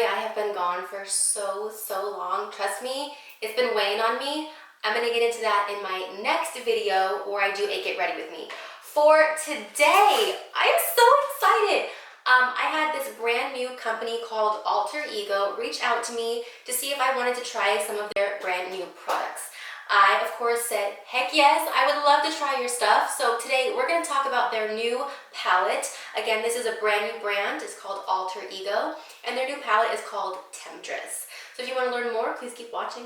I have been gone for so long. Trust me, it's been weighing on me. I'm gonna get into that in my next video where I do a get ready with me. For today, I am so excited. I had this brand new company called Alter Ego reach out to me to see if I wanted to try some of their brand new products. I, of course, said, heck yes, I would love to try your stuff. So today we're going to talk about their new palette. Again, this is a brand new brand. It's called Alter Ego, and their new palette is called Temptress. So if you want to learn more, please keep watching.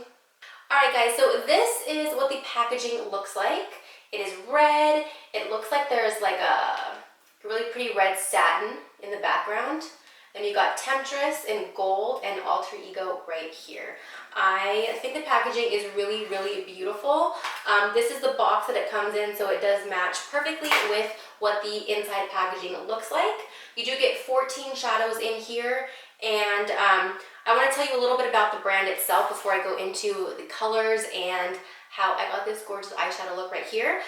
Alright guys, so this is what the packaging looks like. It is red. It looks like there's like a really pretty red satin in the background. Then you got Temptress in gold and Alter Ego right here. I think the packaging is really beautiful. This is the box that it comes in, so it does match perfectly with what the inside packaging looks like. You do get 14 shadows in here, and I want to tell you a little bit about the brand itself before I go into the colors and how I got this gorgeous eyeshadow look right here.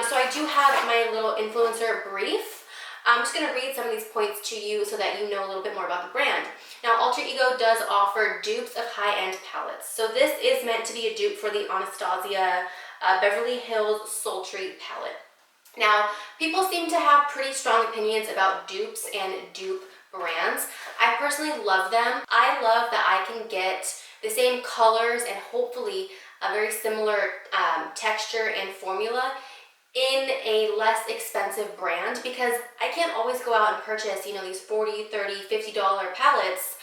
So I do have my little influencer brief. I'm just going to read some of these points to you so that you know a little bit more about the brand. Now, Alter Ego does offer dupes of high-end palettes. So this is meant to be a dupe for the Anastasia Beverly Hills Sultry palette. Now, people seem to have pretty strong opinions about dupes and dupe brands. I personally love them. I love that I can get the same colors and hopefully a very similar texture and formula in a less expensive brand, because I can't always go out and purchase, you know, these $40, $30, $50 palettes,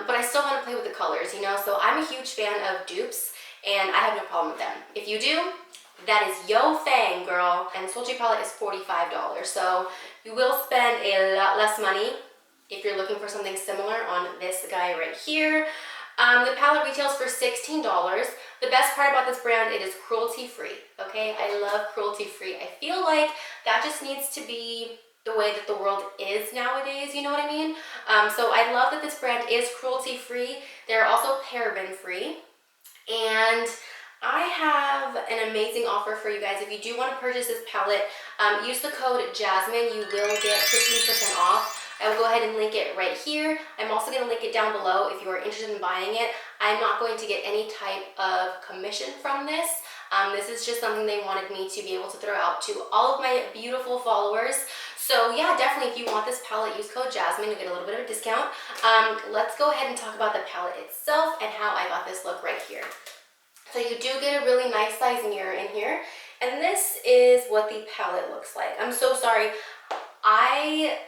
but I still want to play with the colors, you know, so I'm a huge fan of dupes, and I have no problem with them. If you do, that is yo fang, girl. And the Sultry palette is $45, so you will spend a lot less money if you're looking for something similar on this guy right here. The palette retails for $16. The best part about this brand, it is cruelty-free, okay? I love cruelty-free. I feel like that just needs to be the way that the world is nowadays, you know what I mean? So I love that this brand is cruelty-free. They're also paraben-free. And I have an amazing offer for you guys. If you do want to purchase this palette, use the code Jasmine. You will get 15% off. I will go ahead and link it right here. I'm also going to link it down below if you are interested in buying it. I'm not going to get any type of commission from this. This is just something they wanted me to be able to throw out to all of my beautiful followers. So yeah, definitely if you want this palette, use code Jasmine. You'll get a little bit of a discount. Let's go ahead and talk about the palette itself and how I got this look right here. So you do get a really nice size mirror in here. And this is what the palette looks like. I'm so sorry. I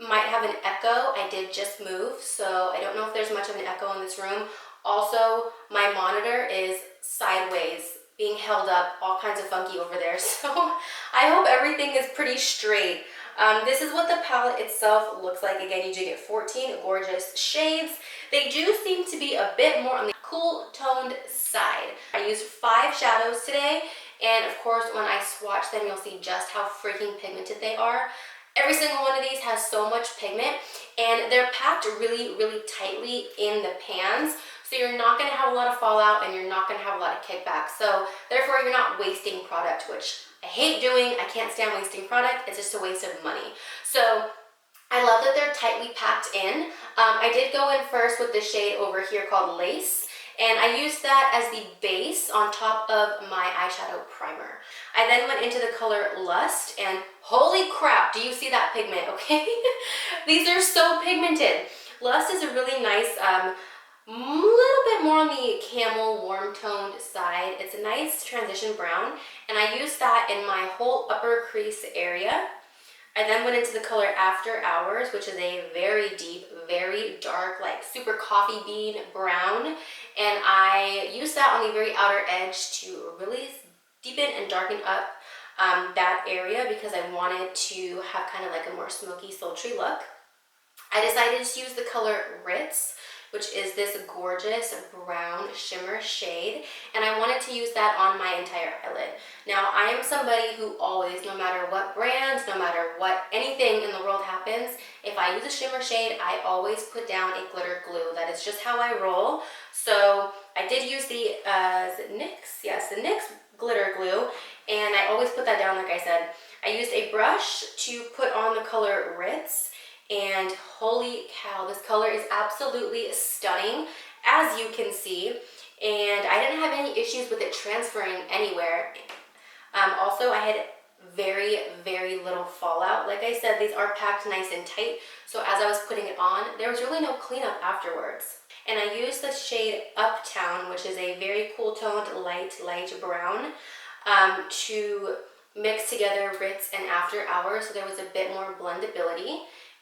might have an echo. I did just move, so I don't know if there's much of an echo in this room. Also, my monitor is sideways, being held up, all kinds of funky over there, so I hope everything is pretty straight. This is what the palette itself looks like. Again, you do get 14 gorgeous shades. They do seem to be a bit more on the cool toned side. I used 5 shadows today, and of course when I swatch them, you'll see just how freaking pigmented they are. Every single one of these has so much pigment, and they're packed really tightly in the pans, so you're not going to have a lot of fallout and you're not going to have a lot of kickback. So therefore you're not wasting product, which I hate doing. I can't stand wasting product. It's just a waste of money. So I love that they're tightly packed in. I did go in first with this shade over here called Lace, and I used that as the base on top of my eyeshadow primer. I then went into the color Lust, and holy crap, do you see that pigment, okay? These are so pigmented. Lust is a really nice, little bit more on the camel warm toned side. It's a nice transition brown, and I used that in my whole upper crease area. I then went into the color After Hours, which is a very deep, very dark, like super coffee bean brown. And I used that on the very outer edge to really deepen and darken up that area, because I wanted to have kind of like a more smoky, sultry look. I decided to use the color Ritz, which is this gorgeous brown shimmer shade, and I wanted to use that on my entire eyelid. Now, I am somebody who always, no matter what brands, no matter what anything in the world happens, if I use a shimmer shade, I always put down a glitter glue. That is just how I roll. So I did use the, is it NYX? Yes, the NYX glitter glue, and I always put that down like I said. I used a brush to put on the color Ritz, And holy cow, this color is absolutely stunning, as you can see. And I didn't have any issues with it transferring anywhere. Also, I had very, very little fallout. Like I said, these are packed nice and tight. So as I was putting it on, there was really no cleanup afterwards. And I used the shade Uptown, which is a very cool toned light brown, to mix together Ritz and After Hours, so there was a bit more blendability.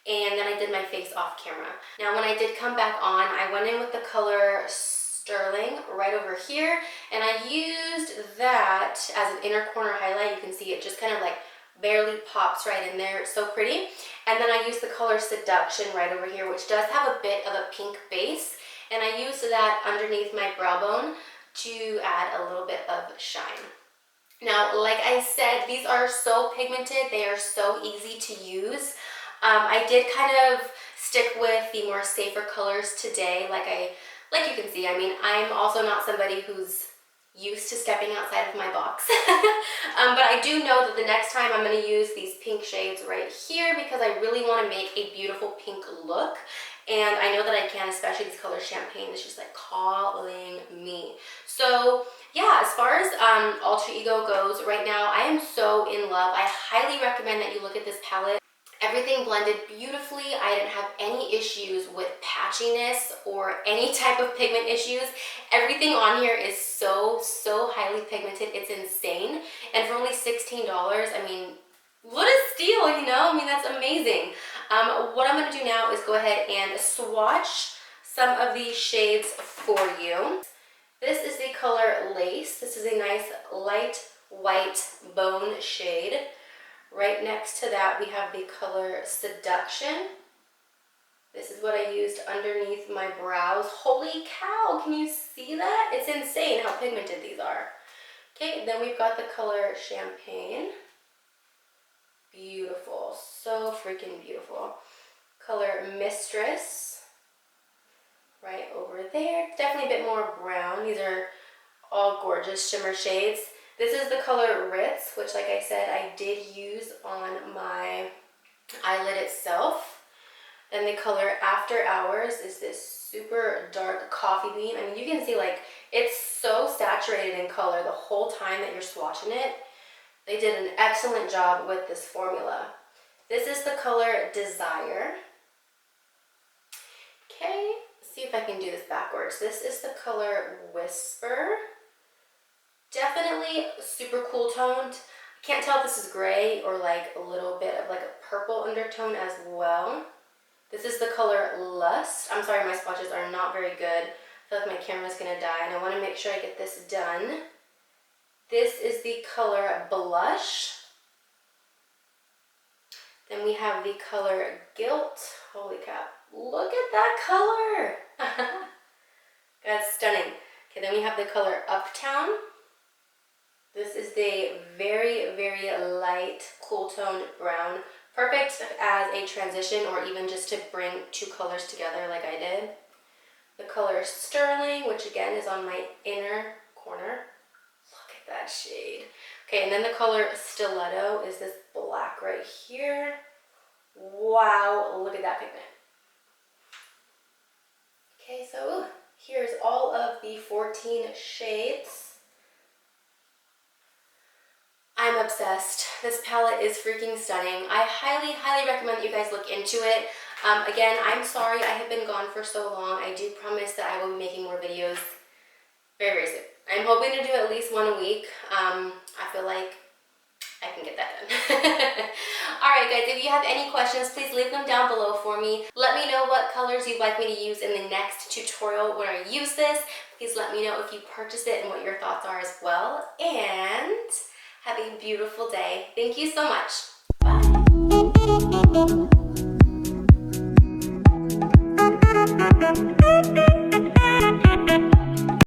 And then I did my face off camera. Now when I did come back on, I went in with the color Sterling right over here, and I used that as an inner corner highlight. You can see it just kind of like barely pops right in there. It's so pretty. And then I used the color Seduction right over here, which does have a bit of a pink base, and I used that underneath my brow bone to add a little bit of shine. Now, like I said, these are so pigmented. They are so easy to use. I did kind of stick with the more safer colors today. Like you can see, I mean, I'm also not somebody who's used to stepping outside of my box. But I do know that the next time I'm going to use these pink shades right here because I really want to make a beautiful pink look. And I know that I can, especially this color Champagne. It's just like calling me. So yeah, as far as Alter Ego goes right now, I am so in love. I highly recommend that you look at this palette. Everything blended beautifully. I didn't have any issues with patchiness or any type of pigment issues. Everything on here is so highly pigmented. It's insane. And for only $16, I mean, what a steal, you know? I mean, that's amazing. What I'm going to do now is go ahead and swatch some of these shades for you. This is the color Lace. This is a nice light white bone shade. Right next to that, we have the color Seduction. This is what I used underneath my brows. Holy cow, can you see that? It's insane how pigmented these are. Okay, then we've got the color Champagne. Beautiful, so freaking beautiful. Color Mistress, right over there. Definitely a bit more brown. These are all gorgeous shimmer shades. This is the color Ritz, which like I said, I did use on my eyelid itself. Then the color After Hours is this super dark coffee bean. I mean, you can see like it's so saturated in color the whole time that you're swatching it. They did an excellent job with this formula. This is the color Desire. Okay, let's see if I can do this backwards. This is the color Whisper. Definitely super cool toned. I can't tell if this is gray or like a little bit of like a purple undertone as well. This is the color Lust. I'm sorry, my swatches are not very good. I feel like my camera's gonna die and I wanna make sure I get this done. This is the color Blush. Then we have the color Guilt. Holy cow, look at that color. That's stunning. Okay, then we have the color Uptown. This is the very light, cool toned brown. Perfect as a transition or even just to bring two colors together like I did. The color Sterling, which again is on my inner corner. Look at that shade. Okay, and then the color Stiletto is this black right here. Wow, look at that pigment. Okay, so here's all of the 14 shades. I'm obsessed. This palette is freaking stunning. I highly recommend that you guys look into it. Again, I'm sorry I have been gone for so long. I do promise that I will be making more videos very soon. I'm hoping to do at least one a week. I feel like I can get that done. Alright guys, if you have any questions, please leave them down below for me. Let me know what colors you'd like me to use in the next tutorial when I use this. Please let me know if you purchased it and what your thoughts are as well. And have a beautiful day. Thank you so much. Bye.